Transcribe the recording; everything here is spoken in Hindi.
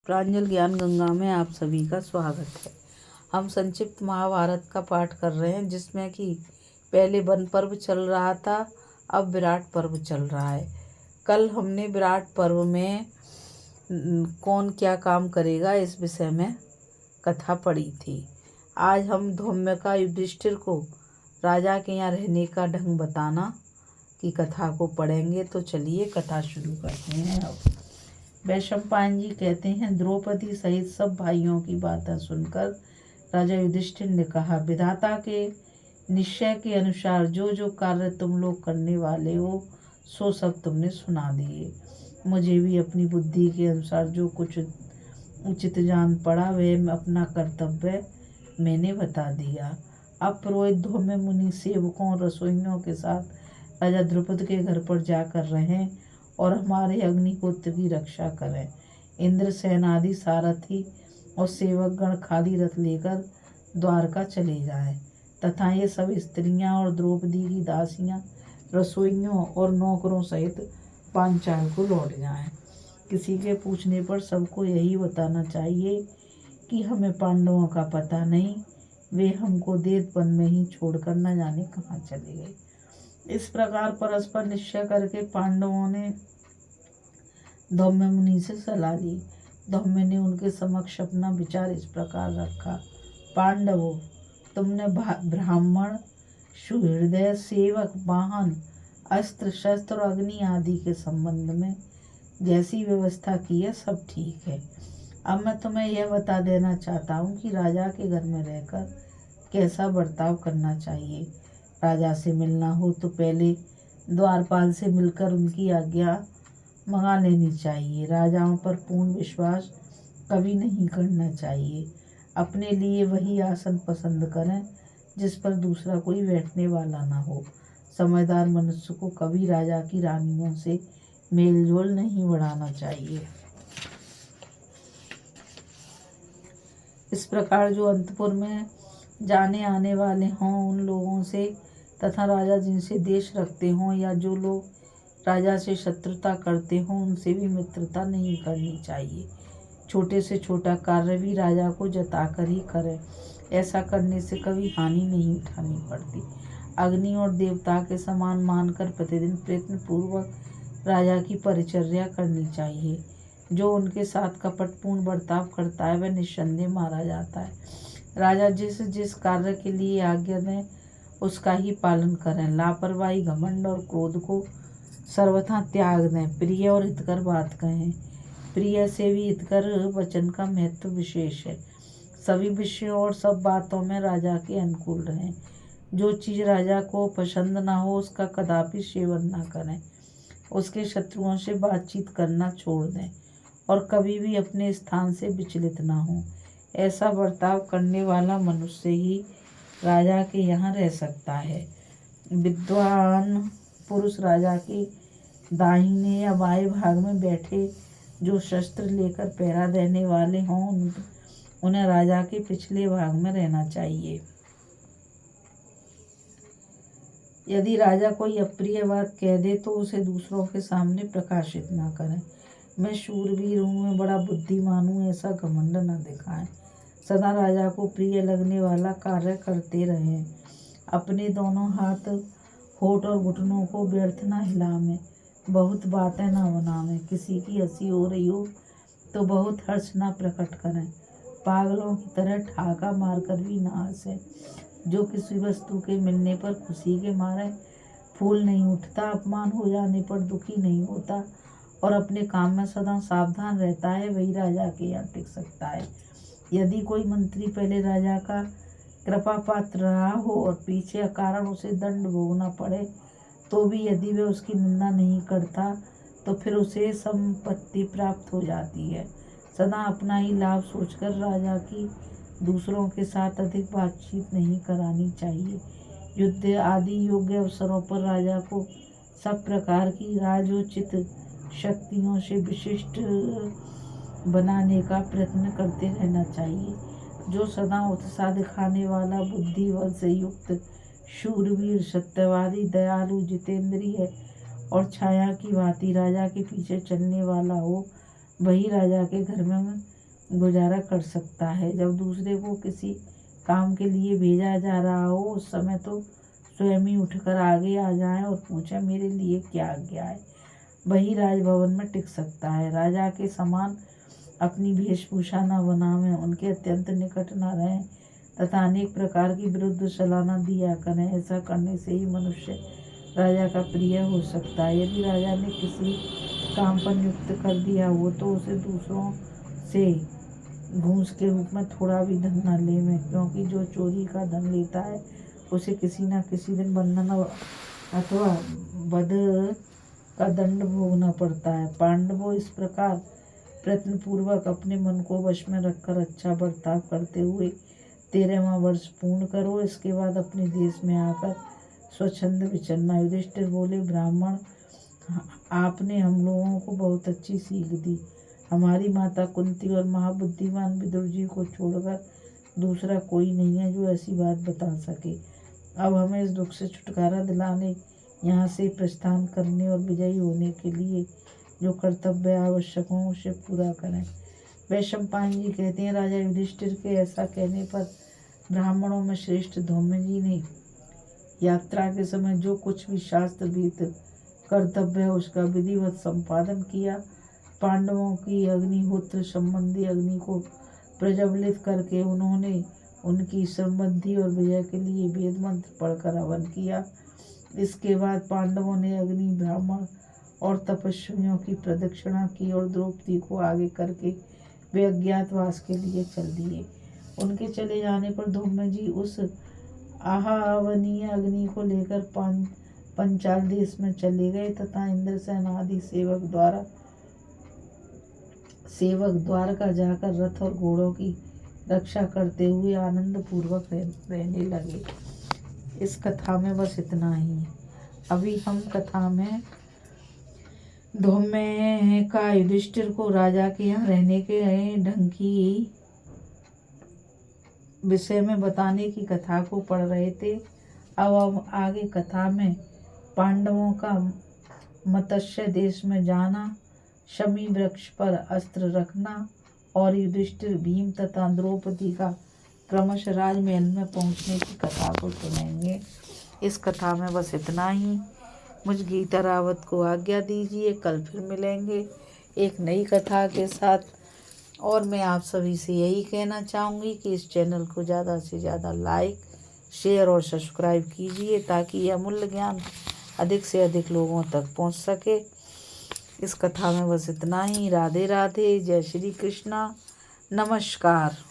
प्रांजल ज्ञान गंगा में आप सभी का स्वागत है। हम संक्षिप्त महाभारत का पाठ कर रहे हैं, जिसमें कि पहले वन पर्व चल रहा था, अब विराट पर्व चल रहा है। कल हमने विराट पर्व में कौन क्या काम करेगा इस विषय में कथा पढ़ी थी। आज हम धौम्य का युधिष्ठिर को राजा के यहाँ रहने का ढंग बताना की कथा को पढ़ेंगे। तो चलिए कथा शुरू करते हैं। अब वैशंपायन जी कहते हैं, द्रौपदी सहित सब भाइयों की बातें सुनकर राजा युधिष्ठिर ने कहा, विधाता के निश्चय के अनुसार जो जो कार्य तुम लोग करने वाले हो सो सब तुमने सुना दिए। मुझे भी अपनी बुद्धि के अनुसार जो कुछ उचित जान पड़ा वह अपना कर्तव्य मैंने बता दिया। अब पुरोहित धौम्य मुनि सेवकों और रसोइयों के साथ राजा द्रुपद के घर पर जाकर रहें और हमारे अग्निहोत्र की रक्षा करें। इंद्र सेनादि सारथी और सेवकगण खाली रथ लेकर द्वारका चले जाएं तथा ये सब स्त्रियां और द्रौपदी की दासियां रसोइयों और नौकरों सहित पांचाल को लौट जाएं। किसी के पूछने पर सबको यही बताना चाहिए कि हमें पांडवों का पता नहीं, वे हमको देववन में ही छोड़कर न जाने कहाँ चले गए। इस प्रकार परस्पर निश्चय करके पांडवों ने धौम्य मुनि से सलाह ली। धौम्य ने उनके समक्ष अपना विचार इस प्रकार रखा, पांडवों, तुमने ब्राह्मण, सुहृदय, सेवक, वाहन, अस्त्र शस्त्र और अग्नि आदि के संबंध में जैसी व्यवस्था की है सब ठीक है। अब मैं तुम्हें यह बता देना चाहता हूँ कि राजा के घर में रहकर कैसा बर्ताव करना चाहिए। राजा से मिलना हो तो पहले द्वारपाल से मिलकर उनकी आज्ञा मंगा लेनी चाहिए। राजाओं पर पूर्ण विश्वास कभी नहीं करना चाहिए। अपने लिए वही आसन पसंद करें जिस पर दूसरा कोई बैठने वाला ना हो। समझदार मनुष्य को कभी राजा की रानियों से मेलजोल नहीं बढ़ाना चाहिए। इस प्रकार जो अंतपुर में जाने आने वाले हों उन लोगों से तथा राजा जिनसे देश रखते हों या जो लोग राजा से शत्रुता करते हों उनसे भी मित्रता नहीं करनी चाहिए। छोटे से छोटा कार्य भी राजा को जताकर ही करें। ऐसा करने से कभी हानि नहीं उठानी पड़ती। अग्नि और देवता के समान मानकर प्रतिदिन प्रयत्न पूर्वक राजा की परिचर्या करनी चाहिए। जो उनके साथ कपटपूर्ण बर्ताव करता है वह निस्संदेह मारा जाता है। राजा जिस जिस कार्य के लिए आज्ञा दें उसका ही पालन करें। लापरवाही, घमंड और क्रोध को सर्वथा त्याग दें। प्रिय और हितकर बात कहें। प्रिय से भी हितकर वचन का महत्व विशेष है। सभी विषयों और सब बातों में राजा के अनुकूल रहें। जो चीज राजा को पसंद ना हो उसका कदापि सेवन ना करें। उसके शत्रुओं से बातचीत करना छोड़ दें और कभी भी अपने स्थान से विचलित ना हो। ऐसा बर्ताव करने वाला मनुष्य ही राजा के यहाँ रह सकता है। विद्वान पुरुष राजा के दाहिने या बाएं भाग में बैठे जो शस्त्र लेकर पहरा देने वाले हों उन्हें राजा के पिछले भाग में रहना चाहिए। यदि राजा कोई अप्रिय बात कह दे तो उसे दूसरों के सामने प्रकाशित न करें। मैं शूरवीर हूँ, मैं बड़ा बुद्धिमान हूँ, ऐसा घमंड न दिखाएं। सदा राजा को प्रिय लगने वाला कार्य करते रहें। अपने दोनों हाथ, होठ और घुटनों को व्यर्थ न हिलावें। बहुत बातें न बनावें। किसी की हंसी हो रही हो तो बहुत हर्ष न प्रकट करें। पागलों की तरह ठाका मारकर भी न हंसें। जो किसी वस्तु के मिलने पर खुशी के मारे फूल नहीं उठता, अपमान हो जाने पर दुखी नहीं होता और अपने काम में सदा सावधान रहता है, वही राजा के यहाँ टिक सकता है। यदि कोई मंत्री पहले राजा का कृपा पात्र रहा हो और पीछे अकारण उसे दंड भोगना पड़े तो भी यदि वह उसकी निंदा नहीं करता तो फिर उसे संपत्ति प्राप्त हो जाती है। सदा अपना ही लाभ सोचकर राजा की दूसरों के साथ अधिक बातचीत नहीं करानी चाहिए। युद्ध आदि योग्य अवसरों पर राजा को सब प्रकार की राजोचित शक्तियों से विशिष्ट बनाने का प्रयत्न करते रहना चाहिए। जो सदा उत्साह दिखाने वाला, बुद्धि बल से युक्त, शूरवीर, सत्यवादी, दयालु, जितेंद्रिय और छाया की भांति राजा के पीछे चलने वाला हो वही राजा के घर में गुजारा कर सकता है। जब दूसरे को किसी काम के लिए भेजा जा रहा हो उस समय तो स्वयं ही उठकर आगे आ जाए और पूछे मेरे लिए क्या आज्ञा है। वही राजभवन में टिक सकता है। राजा के समान अपनी वेशभूषा न बनावें, उनके अत्यंत निकट न रहें तथा अनेक प्रकार की विरुद्ध सलाह न दिया करें। ऐसा करने से ही मनुष्य राजा का प्रिय हो सकता है। यदि राजा ने किसी काम पर नियुक्त कर दिया हो तो उसे दूसरों से घूस के रूप में थोड़ा भी धन न लेवे, क्योंकि जो चोरी का धन लेता है उसे किसी न किसी दिन बंधन अथवा वध का दंड भोगना पड़ता है। पांडवों, इस प्रकार प्रयत्नपूर्वक अपने मन को वश में रखकर अच्छा बर्ताव करते हुए 13वां वर्ष पूर्ण करो। इसके बाद अपने देश में आकर स्वच्छंद विचरना। युधिष्ठिर बोले, ब्राह्मण, आपने हम लोगों को बहुत अच्छी सीख दी। हमारी माता कुंती और महाबुद्धिमान विदुर जी को छोड़कर दूसरा कोई नहीं है जो ऐसी बात बता सके। अब हमें इस दुख से छुटकारा दिलाने, यहाँ से प्रस्थान करने और विजयी होने के लिए जो कर्तव्य आवश्यक हो उसे पूरा करें। वैशंपायन जी कहते हैं, राजा युधिष्ठिर के ऐसा कहने पर ब्राह्मणों में श्रेष्ठ धौम्य जी ने यात्रा के समय जो कुछ भी शास्त्र विहित कर्तव्य है उसका विधिवत संपादन किया। पांडवों की अग्निहोत्र संबंधी अग्नि को प्रज्वलित करके उन्होंने उनकी समृद्धि और विजय के लिए वेद मंत्र पढ़कर हवन किया। इसके बाद पांडवों ने अग्नि, ब्राह्मण और तपस्वियों की प्रदक्षिणा की और द्रौपदी को आगे करके वे अज्ञातवास के लिए चल दिए। उनके चले जाने पर धौम्य जी उस आहावनीय अग्नि को लेकर पंचाल देश में चले गए तथा इंद्रसेन आदि सेवक द्वारका जाकर रथ और घोड़ों की रक्षा करते हुए आनंद पूर्वक रहने लगे। इस कथा में बस इतना ही। अभी हम कथा में धौम्य का युधिष्ठिर को राजा के यहाँ रहने के ढंग की विषय में बताने की कथा को पढ़ रहे थे। अब हम आगे कथा में पांडवों का मत्स्य देश में जाना, शमी वृक्ष पर अस्त्र रखना और युधिष्ठिर, भीम तथा द्रौपदी का क्रमशः राजमहल में पहुंचने की कथा को सुनेंगे। इस कथा में बस इतना ही। मुझ गीता रावत को आज्ञा दीजिए। कल फिर मिलेंगे एक नई कथा के साथ। और मैं आप सभी से यही कहना चाहूँगी कि इस चैनल को ज़्यादा से ज़्यादा लाइक, शेयर और सब्सक्राइब कीजिए ताकि यह अमूल्य ज्ञान अधिक से अधिक लोगों तक पहुँच सके। इस कथा में बस इतना ही। राधे राधे। जय श्री कृष्णा। नमस्कार।